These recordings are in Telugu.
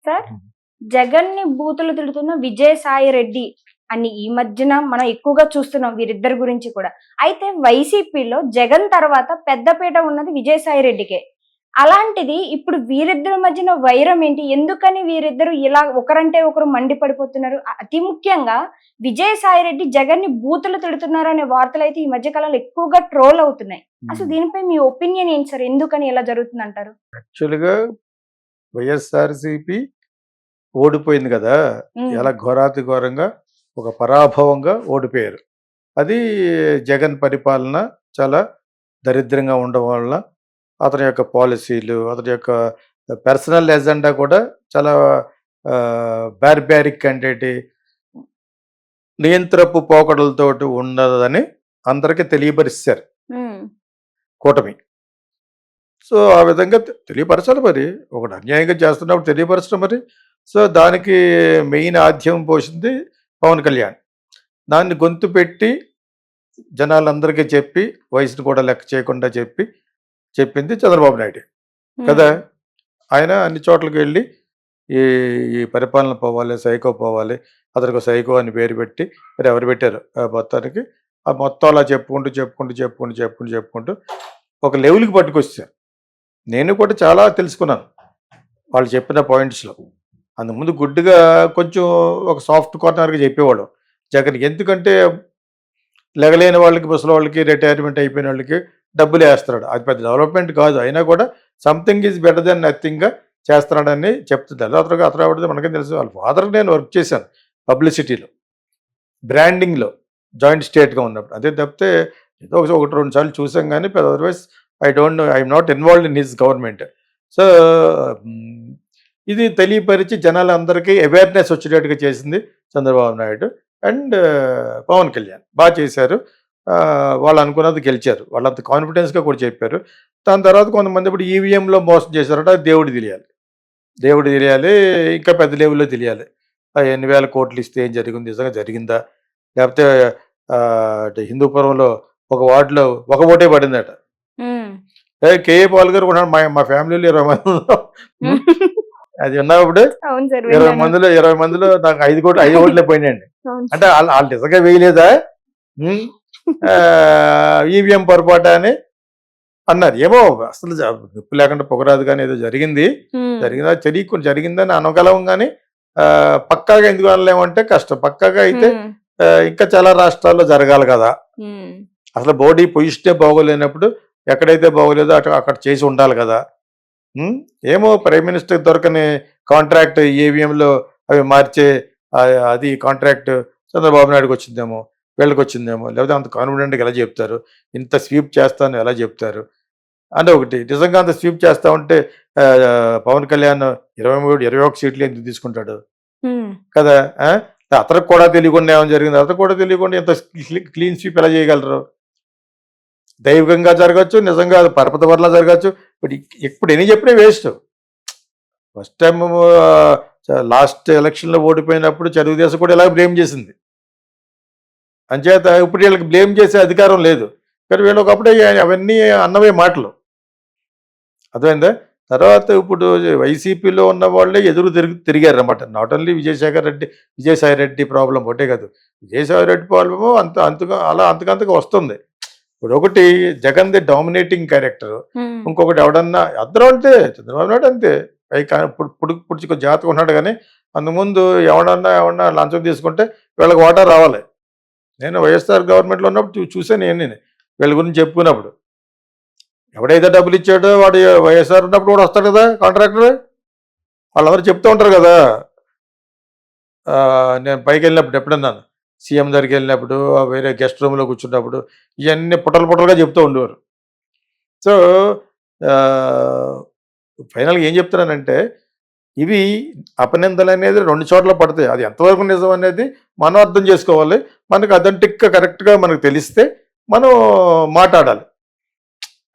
సార్ జగన్ ని బూతులు తిడుతున్న విజయసాయి రెడ్డి అని ఈ మధ్యన మనం ఎక్కువగా చూస్తున్నాం వీరిద్దరి గురించి కూడా. అయితే వైసీపీలో జగన్ తర్వాత పెద్దపీట ఉన్నది విజయసాయి రెడ్డికే. అలాంటిది ఇప్పుడు వీరిద్దరి మధ్యన వైరం ఏంటి? ఎందుకని వీరిద్దరు ఇలా ఒకరంటే ఒకరు మండిపడిపోతున్నారు? అతి ముఖ్యంగా విజయసాయి రెడ్డి జగన్ ని బూతులు తిడుతున్నారు అనే వార్తలు అయితే ఈ మధ్య కాలంలో ఎక్కువగా ట్రోల్ అవుతున్నాయి. అసలు దీనిపై మీ ఒపీనియన్ ఏంటి సార్? ఎందుకని ఇలా జరుగుతుంది అంటారు? యాక్చువల్‌గా వైఎస్ఆర్‌సీపీ ఓడిపోయింది కదా! ఎలా ఘోరాతి ఘోరంగా ఒక పరాభవంగా ఓడిపోయారు. అది జగన్ పరిపాలన చాలా దరిద్రంగా ఉండడం వలన అతని యొక్క పాలిసీలు, అతని యొక్క పర్సనల్ ఎజెండా కూడా చాలా బార్బారిక్ అంటే నియంత్రపు పోకడలతోటి ఉన్నదని అందరికీ తెలియపరిచారు కూటమి. సో ఆ విధంగా తెలియపరచాలి మరి. ఒకటి అన్యాయంగా చేస్తున్నప్పుడు తెలియపరచడం మరి. సో దానికి మెయిన్ ఆద్యం పోసింది పవన్ కళ్యాణ్. దాన్ని గొంతు పెట్టి జనాలందరికీ చెప్పి, వయసును కూడా లెక్క చేయకుండా చెప్పింది చంద్రబాబు నాయుడు కదా. ఆయన అన్ని చోట్లకి వెళ్ళి ఈ ఈ పరిపాలన పోవాలి, సైకో పోవాలి, అతనికి సైకో అని పేరు పెట్టి మరి ఎవరు పెట్టారు మొత్తానికి ఆ మొత్తం అలా చెప్పుకుంటూ ఒక లెవెల్కి పట్టుకొచ్చారు. నేను కూడా చాలా తెలుసుకున్నాను వాళ్ళు చెప్పిన పాయింట్స్లో. అందుముందు గుడ్డుగా కొంచెం ఒక సాఫ్ట్ కార్నర్గా చెప్పేవాడు జగన్. ఎందుకంటే లెగలేని వాళ్ళకి, ముసలి వాళ్ళకి, రిటైర్మెంట్ అయిపోయిన వాళ్ళకి డబ్బులు వేస్తున్నాడు. అది పెద్ద డెవలప్మెంట్ కాదు, అయినా కూడా సంథింగ్ ఈజ్ బెటర్ దెన్ నథింగ్గా చేస్తున్నాడని చెప్తుంది. అతను ఆవిడ మనకేం తెలుసు. వాళ్ళ ఫాదర్కి నేను వర్క్ చేశాను పబ్లిసిటీలో, బ్రాండింగ్లో, జాయింట్ స్టేట్గా ఉన్నప్పుడు. అదే తప్పితే ఏదో ఒకటి రెండు సార్లు చూసాం కానీ otherwise I'm not involved in his government. So ఇది తెలియపరిచి జనాలందరికీ అవేర్నెస్ వచ్చేటట్టుగా చేసింది చంద్రబాబు నాయుడు అండ్ పవన్ కళ్యాణ్. బాగా చేశారు. వాళ్ళు అనుకున్నది గెలిచారు. వాళ్ళంత కాన్ఫిడెన్స్గా కూడా చెప్పారు. దాని తర్వాత కొంతమంది ఇప్పుడు ఈవీఎంలో మోసం చేశారట. దేవుడు తెలియాలి, ఇంకా పెద్ద లెవెల్లో తెలియాలి. ఎన్ని వేల కోట్లు ఇస్తే ఏం జరిగింది, నిజంగా జరిగిందా, లేకపోతే హిందూపురంలో ఒక వార్డులో ఒక ఓటే పడిందట. కేఏ పాల్ గారు కూడా మా ఫ్యామిలీలో 20 మంది అది ఉన్నప్పుడు 20 మందిలో నాకు 5 ఓట్లే పోయినాయండి. అంటే వాళ్ళు నిజంగా వేయలేదా, ఈవీఎం పొరపాటు అని అన్నారు. ఏమో అసలు నిప్పు లేకుండా పొగరాదు కానీ ఏదో జరిగిందా జరిగిందని అనగలం కానీ పక్కాగా ఎందుకు అనలేమంటే కష్టం. పక్కాగా అయితే ఇంకా చాలా రాష్ట్రాల్లో జరగాలి కదా. అసలు బాడీ పొజిషనే బాగోలేనప్పుడు ఎక్కడైతే బాగోలేదో అక్కడ చేసి ఉండాలి కదా. ఏమో ప్రైమ్ మినిస్టర్ దొరకని కాంట్రాక్ట్ ఈవీఎంలో అవి మార్చే అది కాంట్రాక్ట్ చంద్రబాబు నాయుడుకి వచ్చిందేమో, వీళ్ళకి వచ్చిందేమో. లేకపోతే అంత కాన్ఫిడెంట్గా ఎలా చెప్తారు, ఇంత స్వీప్ చేస్తాను ఎలా చెప్తారు అంటే ఒకటి. నిజంగా అంత స్వీప్ చేస్తా ఉంటే పవన్ కళ్యాణ్ 21 సీట్లు ఎందుకు తీసుకుంటాడు కదా. అతనికి కూడా తెలియకుండా ఏమైనా జరిగింది, అతనికి కూడా తెలియకుండా ఎంత క్లీన్ స్వీప్ ఎలా చేయగలరు. దైవికంగా జరగచ్చు, నిజంగా పరపతి వల్ల జరగచ్చు. ఇప్పుడు ఎన్ని చెప్పినా వేస్ట్. ఫస్ట్ టైం లాస్ట్ ఎలక్షన్లో ఓడిపోయినప్పుడు తెలుగుదేశం కూడా ఇలా బ్లేమ్ చేసింది. అంచేత ఇప్పుడు వీళ్ళకి బ్లేమ్ చేసే అధికారం లేదు. కానీ వీళ్ళు ఒకప్పుడే అవన్నీ అన్నవే మాటలు, అర్థమైందా. తర్వాత ఇప్పుడు వైసీపీలో ఉన్న వాళ్ళే ఎదురు తిరిగారు అన్నమాట. Not only Vijayasai Reddy problem ఒకటే కాదు, విజయసాయి రెడ్డి ప్రాబ్లము అంతకంతగా వస్తుంది. ఇప్పుడు ఒకటి జగన్ ది డామినేటింగ్ క్యారెక్టర్, ఇంకొకటి ఎవడన్నా అద్దరం అంటే చంద్రబాబు నాయుడు అంతే. పుడిచి జాతకం ఉన్నాడు కానీ అందుముందు ఎవడన్నా లంచం తీసుకుంటే వీళ్ళకి వాటా రావాలి. నేను వైఎస్ఆర్ గవర్నమెంట్లో ఉన్నప్పుడు చూసాను. నేను వీళ్ళ గురించి చెప్పుకున్నప్పుడు ఎవడైతే డబ్బులు ఇచ్చాడో వాడు వైఎస్ఆర్ ఉన్నప్పుడు కూడా వస్తాడు కదా కాంట్రాక్టర్. వాళ్ళందరూ చెప్తూ ఉంటారు కదా. నేను పైకి వెళ్ళినప్పుడు ఎప్పుడన్నాను, సీఎం దగ్గరికి వెళ్ళినప్పుడు వేరే గెస్ట్ రూమ్లో కూర్చున్నప్పుడు ఇవన్నీ పుట్టలుగా చెప్తూ ఉండేవారు. సో ఫైనల్గా ఏం చెప్తున్నానంటే ఇవి అపనిందలు అనేది 2 చోట్ల పడతాయి. అది ఎంతవరకు నిజం అనేది మనం అర్థం చేసుకోవాలి. మనకు అథెంటిక్గా కరెక్ట్గా మనకు తెలిస్తే మనం మాట్లాడాలి.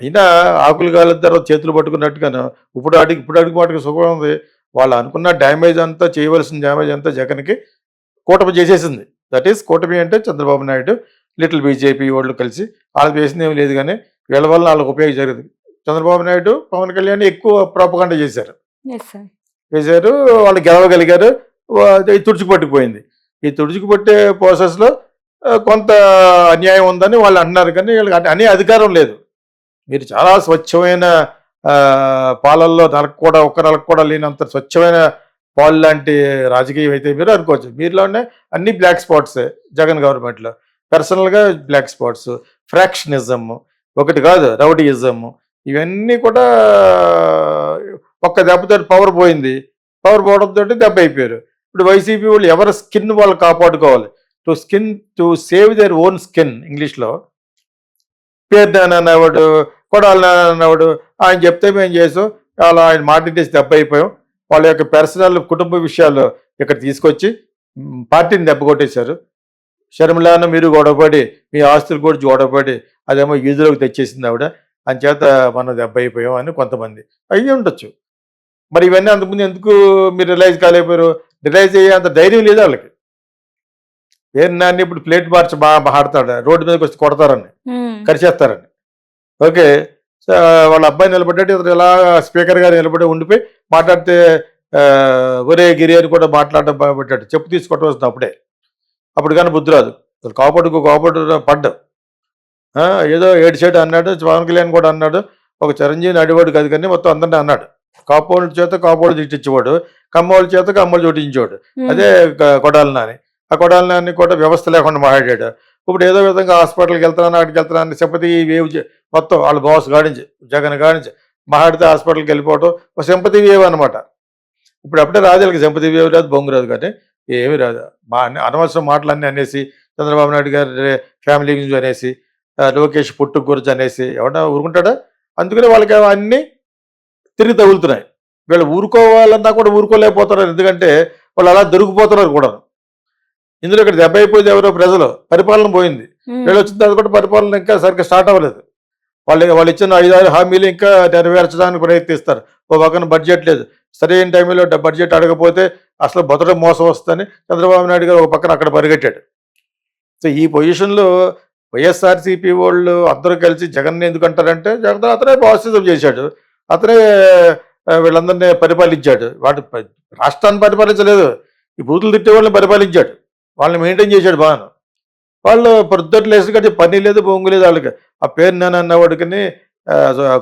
అయినా ఆకులు కాలిన తర్వాత చేతులు పట్టుకున్నట్టుగాను ఇప్పుడు అడిగి మాటకి సుఖం ఉంది. వాళ్ళు అనుకున్న డ్యామేజ్ అంతా, చేయవలసిన డ్యామేజ్ అంతా జగన్కి కూటమి చేసేసింది. దట్ ఈస్ కూటమి అంటే చంద్రబాబు నాయుడు, లిటిల్ బీజేపీ వాళ్ళు కలిసి. వాళ్ళకి వేసింది ఏమి లేదు కానీ వీళ్ళ వల్ల వాళ్ళకి ఉపయోగం జరిగింది. చంద్రబాబు నాయుడు, పవన్ కళ్యాణ్ ఎక్కువ ప్రాపగాండా చేశారు. వేశారు, వాళ్ళు గెలవగలిగారు. ఇది తుడుచుపట్టిపోయింది. ఈ తుడుచుకుపట్టే ప్రాసెస్లో కొంత అన్యాయం ఉందని వాళ్ళు అంటున్నారు, కానీ వీళ్ళకి అనే అధికారం లేదు. మీరు చాలా స్వచ్ఛమైన పాలల్లో ఒక్క నలక కూడా లేనంత స్వచ్ఛమైన పాలు లాంటి రాజకీయం అయితే మీరు అనుకోవచ్చు. మీరులోనే అన్ని బ్లాక్ స్పాట్సే జగన్ గవర్నమెంట్లో. పర్సనల్గా బ్లాక్ స్పాట్స్, ఫ్రాక్షనిజం, ఒకటి కాదు రౌడీయిజం, ఇవన్నీ కూడా ఒక్క దెబ్బతో పవర్ పోయింది. పవర్ పోవడంతో దెబ్బ అయిపోయారు. ఇప్పుడు వైసీపీ వాళ్ళు ఎవరి స్కిన్ వాళ్ళు కాపాడుకోవాలి. To save their own skin, ఇంగ్లీష్లో పేరు నాన్న అన్నవాడు, కొడాలి నాన్న అన్నవాడు, ఆయన చెప్తే మేము చేసాం, అలా ఆయన మాట్లాడేసి దెబ్బ అయిపోయాం. వాళ్ళ యొక్క పర్సనల్ కుటుంబ విషయాలు ఇక్కడ తీసుకొచ్చి పార్టీని దెబ్బ కొట్టేశారు. షర్మిలాను మీరు గొడవపడి, మీ ఆస్తులు కూడా గొడవపడి, అదేమో ఈదులోకి తెచ్చేసింది ఆవిడ, అంచేత మనం దెబ్బ అయిపోయాం అని కొంతమంది అయ్యి ఉండొచ్చు. మరి ఇవన్నీ అంతకుముందు ఎందుకు మీరు రిలైజ్ కాలేకపోయారు? రిలైజ్ అయ్యే అంత ధైర్యం లేదు వాళ్ళకి. పేరు నాన్ని ఇప్పుడు ప్లేట్ మార్చి బాగా ఆడతాడు, రోడ్డు మీదకి వచ్చి కొడతారని, కరిచేస్తారని. ఓకే, వాళ్ళ అబ్బాయి నిలబడ్డాడు, ఇతను ఇలా స్పీకర్ గారు నిలబడి ఉండిపోయి మాట్లాడితే ఒరే గిరి అని కూడా మాట్లాడడం పెట్టాడు. చెప్పు తీసుకోవటం వస్తుంది అప్పుడే. అప్పుడు కానీ బుద్ధి రాదు. కోపడు పడ్డ ఏదో ఏడు సైడ్ అన్నాడు. పవన్ కళ్యాణ్ కూడా అన్నాడు, ఒక చిరంజీవిని అడివాడు కాదు కానీ మొత్తం అందరినీ అన్నాడు. కాపోళ్ళ చేత కాపోళ్ళు తిట్టించేవాడు, కమ్మోళ్ళ చేత కమ్మలు చోటించేవాడు. అదే కొడాలి నాని. ఆ కొడాలి నాని కూడా వ్యవస్థ లేకుండా మాట్లాడాడు. ఇప్పుడు ఏదో విధంగా హాస్పిటల్కి వెళ్తున్నాను, అక్కడికి వెళ్తున్నాను, సింపతి వేవ్ మొత్తం వాళ్ళ బాస్ గాడించి జగన్ గాడించి మాట్లాడితే హాస్పిటల్కి వెళ్ళిపోవటం ఒక సింపతి వేవ్ అనమాట. ఇప్పుడు అప్పుడే రాజులకి సింపతి వేవ్ రాదు, బొంగు రాదు, కానీ ఏమీ రాదు. అనవసరం మాటలన్నీ అనేసి, చంద్రబాబు నాయుడు గారి ఫ్యామిలీ గురించి అనేసి, లోకేష్ పుట్టు గురించి అనేసి ఎవడన్నా ఊరుకుంటాడా? అందుకని వాళ్ళకి అన్నీ తిరిగి తగులుతున్నాయి. వీళ్ళు ఊరుకోవాలన్నా కూడా ఊరుకోలేకపోతున్నారు, ఎందుకంటే వాళ్ళు అలా దొరికిపోతున్నారు కూడా. ఇందులో ఇక్కడ దెబ్బ అయిపోయింది ఎవరో ప్రజలు, పరిపాలన పోయింది. వీళ్ళు వచ్చిన తర్వాత కూడా పరిపాలన ఇంకా సరిగ్గా స్టార్ట్ అవ్వలేదు. వాళ్ళు ఇచ్చిన 5-6 హామీలు ఇంకా నెరవేర్చడానికి ప్రయత్నిస్తారు. ఓ పక్కన బడ్జెట్ లేదు, సరైన టైంలో బడ్జెట్ అడగపోతే అసలు బతకడం మోసం వస్తుందని చంద్రబాబు నాయుడు గారు ఒక పక్కన అక్కడ పరిగెట్టాడు. సో ఈ పొజిషన్లో వైఎస్ఆర్సీపీ వాళ్ళు అందరూ కలిసి జగన్ ఎందుకంటారంటే, జగన్ అతనే బాసిజం చేశాడు, అతనే వీళ్ళందరినీ పరిపాలించాడు. వాడు రాష్ట్రాన్ని పరిపాలించలేదు, ఈ బూతులు తిట్టే వాళ్ళని పరిపాలించాడు, వాళ్ళని మెయింటైన్ చేశాడు బాగా. వాళ్ళు పొద్దుట్లు వేసి కానీ పని లేదు, బొంగు లేదు వాళ్ళకి. ఆ పేరు నాని అన్నవాడికి,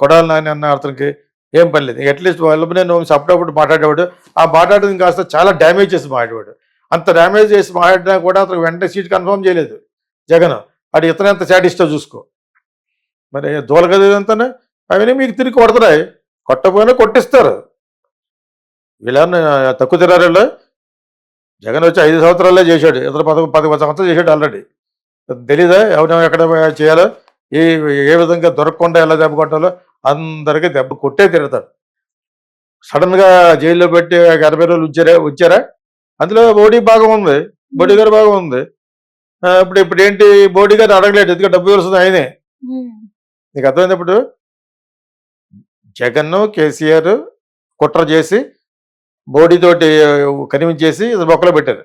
కొడాలి నాని అన్న అతనికి ఏం పని లేదు. అట్లీస్ట్ వాళ్ళనే అప్పుడప్పుడు మాట్లాడేవాడు. ఆ మాట్లాడేది కాస్త చాలా డ్యామేజ్ చేసి మాట్లాడేవాడు. అంత డ్యామేజ్ చేసి మాట్లాడినా కూడా అతను వెంటనే సీట్ కన్ఫర్మ్ చేయలేదు జగన్. అది ఇతను ఎంత సాటిస్టో చూసుకో. మరి దూలగదంతానే అవన్నీ మీకు తిరిగి కొడుతున్నాయి. కొట్టపోయినా కొట్టిస్తారు. వీళ్ళని తక్కువ తిరారేళ్ళు. జగన్ వచ్చి 5 సంవత్సరాలే చేశాడు, ఇతను 10 సంవత్సరాలు చేశాడు ఆల్రెడీ. తెలీదా ఎవరైనా ఎక్కడ చేయాలో, ఏ విధంగా దొరకకుండా ఎలా దెబ్బ కొట్టాలో అందరికీ దెబ్బ కొట్టే తిరుగుతాడు. సడన్గా జైల్లో పెట్టి 80 రోజులు వచ్చారా? అందులో బోడీ భాగం ఉంది, బోడీ గారి భాగం ఉంది. ఇప్పుడు ఏంటి, బోడీ గారు అడగలేదు, ఎందుకంటే డబ్బు వస్తుంది ఆయనే. నీకు అర్థమైంది? ఇప్పుడు జగన్ కేసీఆర్ కుట్ర చేసి బోడీతోటి కనిపించేసి మొక్కలో పెట్టారు.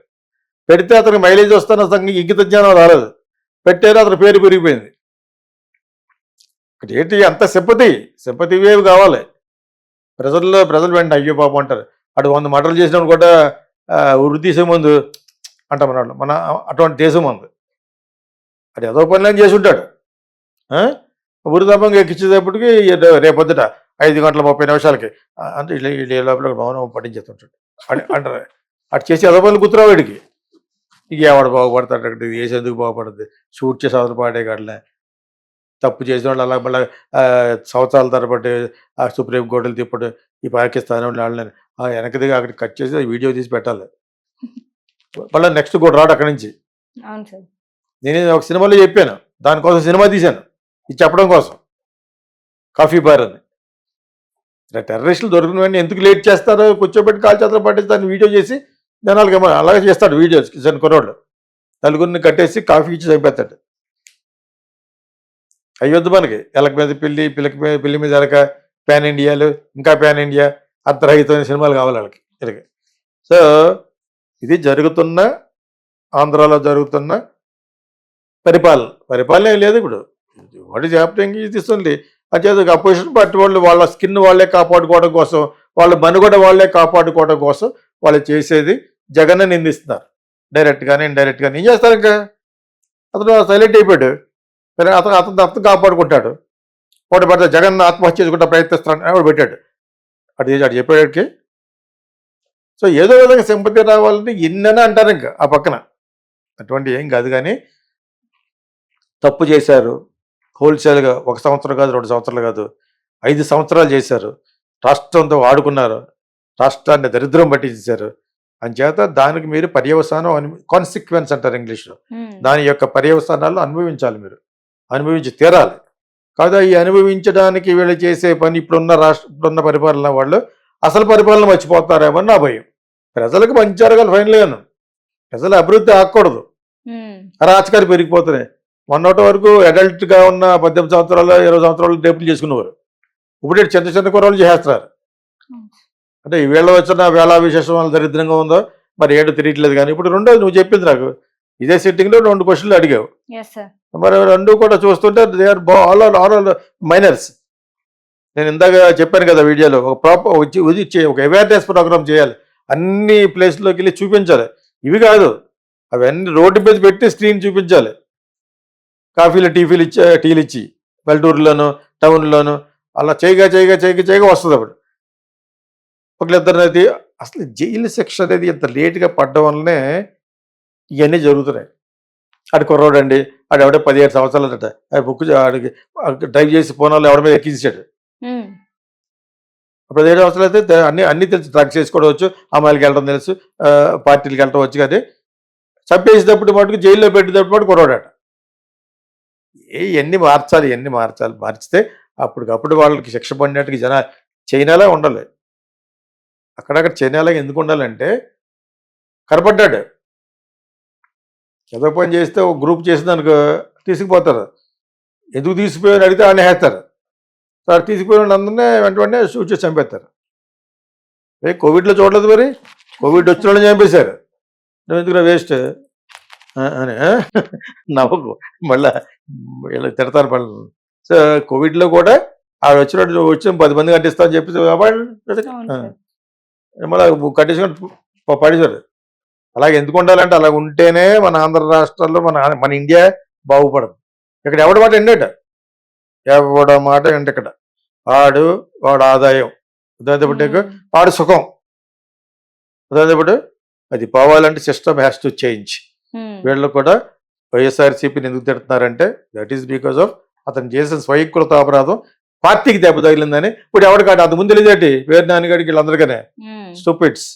పెడితే అతనికి మైలేజ్ వస్తాను అతనికి ఇంగిత జ్ఞానం రాలేదు, పెట్టారు, అతని పేరు పెరిగిపోయింది. ఇక్కడ ఏంటి, అంత సింపతి వేవ్ కావాలి ప్రజలు వెంటనే అయ్యో పాపం అంటారు. అటు 100 మటర్లు చేసినప్పుడు కూడా ఉరి తీసే ముందు అంటాం మన అటువంటి దేశం ఉంది. అది ఏదో పనులని చేసి ఉంటాడు. ఉరిదాపంగా ఎక్కించేటప్పటికి రేపొద్దుట 5:30 అంటే ఈ లోపల మౌనం పట్టించేస్తుంటాడు అంటారు. అటు చేసి ఏదో పనులు గుర్తురావు వాడికి. ఇక ఎవడు బాగుపడతాడు, అక్కడ వేసేందుకు బాగుపడుతుంది, షూట్ చేసి అవతల పాడే కాడలే. తప్పు చేసిన వాళ్ళు అలా మళ్ళీ సంవత్సరాల తరబడి ఆ సుప్రీంకోర్టులు తిప్పడు, ఈ పాకిస్తాన్ వాళ్ళని వెనక దిగి అక్కడ కట్ చేసి వీడియో తీసి పెట్టాలి. మళ్ళీ నెక్స్ట్ కూడా రాడు అక్కడి నుంచి. నేను ఒక సినిమాలో చెప్పాను, దానికోసం సినిమా తీశాను, ఇది చెప్పడం కోసం. కాఫీ బార్ అని. టెర్రరిస్టులు దొరికిన వెంటనే ఎందుకు లేట్ చేస్తారో, కూర్చోబెట్టి కాల్ చేతులు పట్టేసి దాన్ని వీడియో చేసి జనాలకి అలాగే చేస్తాడు. వీడియోస్ కిషన్ కుర్రోళ్ళు నలుగురిని కట్టేసి కాఫీ ఇచ్చి చంపేస్తాడు. అయ్యొద్దు మనకి ఎలక మీద పిల్లి మీద ఎలక, పాన్ ఇండియాలు, ఇంకా పాన్ ఇండియా, అర్ధరహితమైన సినిమాలు కావాలి వాళ్ళకి ఇలాగ. సో ఇది జరుగుతున్న, ఆంధ్రాలో జరుగుతున్న పరిపాలన ఏం లేదు. ఇప్పుడు వాటి హ్యాపీనింగ్ ఇది ఇస్తుంది. అంచేత అపోజిషన్ పార్టీ వాళ్ళు వాళ్ళ స్కిన్ వాళ్ళే కాపాడుకోవడం కోసం వాళ్ళ మనుగడ వాళ్ళే కాపాడుకోవడం కోసం వాళ్ళు చేసేది జగన్ నిందిస్తున్నారు, డైరెక్ట్ గానీ ఇండైరెక్ట్ గానీ. ఏం చేస్తారు ఇంకా, అతను సైలెంట్ అయిపోయాడు. సరే అతను కాపాడుకుంటాడు. ఒకటి పడితే జగన్ ఆత్మహత్య చేసుకుంటా ప్రయత్నిస్తాడు ఎవడు పెట్టాడు, అటు చెప్పేటికి. సో ఏదో విధంగా సింపతి రావాలని ఎన్నైనా అంటారు ఇంకా ఆ పక్కన. అటువంటి ఏం కాదు, కానీ తప్పు చేశారు హోల్సేల్గా. 1 సంవత్సరం కాదు, 2 సంవత్సరాలు కాదు, 5 సంవత్సరాలు చేశారు. రాష్ట్రంతో ఆడుకున్నారు, రాష్ట్రాన్ని దరిద్రం పట్టించారు. అంచేత దానికి మీరు పర్యవసానం కాన్సిక్వెన్స్ అంటారు ఇంగ్లీష్లో. దాని యొక్క పర్యవసానాలు అనుభవించాలి, మీరు అనుభవించి తీరాలి. కాదా ఈ అనుభవించడానికి వీళ్ళు చేసే పని ఇప్పుడున్న పరిపాలన వాళ్ళు అసలు పరిపాలన మర్చిపోతారేమో నా భయం. ప్రజలకు మంచి జరగాలి ఫైనల్గాను, ప్రజల అభివృద్ధి ఆగకూడదు, అరాచకాలు పెరిగిపోతున్నాయి. మొన్నటి వరకు అడల్ట్గా ఉన్న 18 సంవత్సరాలు 20 సంవత్సరాలు రేపులు చేసుకునేవారు. ఇప్పుడు చిన్న చిన్న కుర్రలు చేస్తున్నారు. అంటే ఈ వీళ్ళ వచ్చిన వేళ విశేషం వాళ్ళ దరిద్రంగా ఉందో మరి ఏడు తిరగట్లేదు. కానీ ఇప్పుడు రెండోది నువ్వు చెప్పింది నాకు, ఇదే సిట్టింగ్లో 2 క్వశ్చన్లు అడిగావు. మరి 2 కూడా చూస్తుంటే దే ఆర్ ఆల్ మైనర్స్. నేను ఇందాక చెప్పాను కదా వీడియోలో, ఒక ప్రాపర్ ఒక అవేర్నెస్ ప్రోగ్రామ్ చేయాలి, అన్ని ప్లేస్లోకి వెళ్ళి చూపించాలి. ఇవి కాదు, అవన్నీ రోడ్డు మీద పెట్టి స్క్రీన్ చూపించాలి. కాఫీలు టీలు ఇచ్చి పల్లెటూరులోను టౌన్లోను అలా చేయగా వస్తుంది. అప్పుడు ఒకళ్ళిద్దరినైతే అసలు జైలు శిక్ష అనేది ఇంత లేటుగా పడ్డం వల్లనే ఇవన్నీ జరుగుతున్నాయి. ఆడు కుర్రోడు అండి, ఆడు ఎవడో 17 సంవత్సరాలు అట, బుక్ ఆడికి డ్రైవ్ చేసి పోనాలు ఎవరి మీద ఎక్కించాడు. 17 సంవత్సరాలు అయితే అన్ని తెలుసు, డ్రగ్స్ చేసుకోవచ్చు, అమ్మాయిలకి వెళ్ళడం తెలుసు, పార్టీలకు వెళ్ళడం వచ్చు. కానీ చంపేసేటప్పుడు మటుకు జైల్లో పెట్టేటప్పుడు మటు కుర్రోడట. ఇవన్నీ మార్చాలి. మార్చితే అప్పటికప్పుడు వాళ్ళకి శిక్ష పడినట్టుగా చైనాలో ఉండాలి. అక్కడక్కడ చైనాలో ఎందుకు ఉండాలంటే కనపడ్డాడు, ఏదో పని చేస్తే ఒక గ్రూప్ చేసిందనుకో తీసుకుపోతారు. ఎందుకు తీసుకుపోయాని అడిగితే ఆయన వేస్తారు. సార్ తీసుకుపోయిన అందరినీ వెంటనే షూట్ చేసి చంపేస్తారు. కోవిడ్లో చూడలేదు, మరి కోవిడ్ వచ్చిన వాళ్ళని చంపేశారు. నువ్వు ఎందుకు వేస్ట్ అని నవ్వకు, మళ్ళా వీళ్ళకి తిడతారు పళ్ళు. సో కోవిడ్లో కూడా ఆవిడ వచ్చిన 10 మంది కట్టిస్తా అని చెప్పేసి మళ్ళీ కట్టించుకొని పడేశారు. అలాగే ఎందుకు ఉండాలంటే అలా ఉంటేనే మన ఆంధ్ర రాష్ట్రాల్లో మన ఇండియా బాగుపడదు. ఇక్కడ ఎవడ మాట ఎండట, ఎవడ మాట ఎండ, ఇక్కడ వాడు ఆదాయం ఉదాహరణ, వాడు సుఖం ఉదాహరణ. అది పోవాలంటే సిస్టమ్ హ్యాస్ టు చేంజ్. వీళ్ళు కూడా వైఎస్ఆర్సీపీని ఎందుకు తిడుతున్నారంటే దట్ ఈస్ బికాస్ ఆఫ్ అతను చేసిన స్వయంకృత అపరాధం పార్టీకి దెబ్బ తగిలిందని. ఇప్పుడు ఎవరికాడు అంత ముందు లేదేటి వేరు నాన్నగాడికి వీళ్ళందరికనే స్టూపిడ్స్.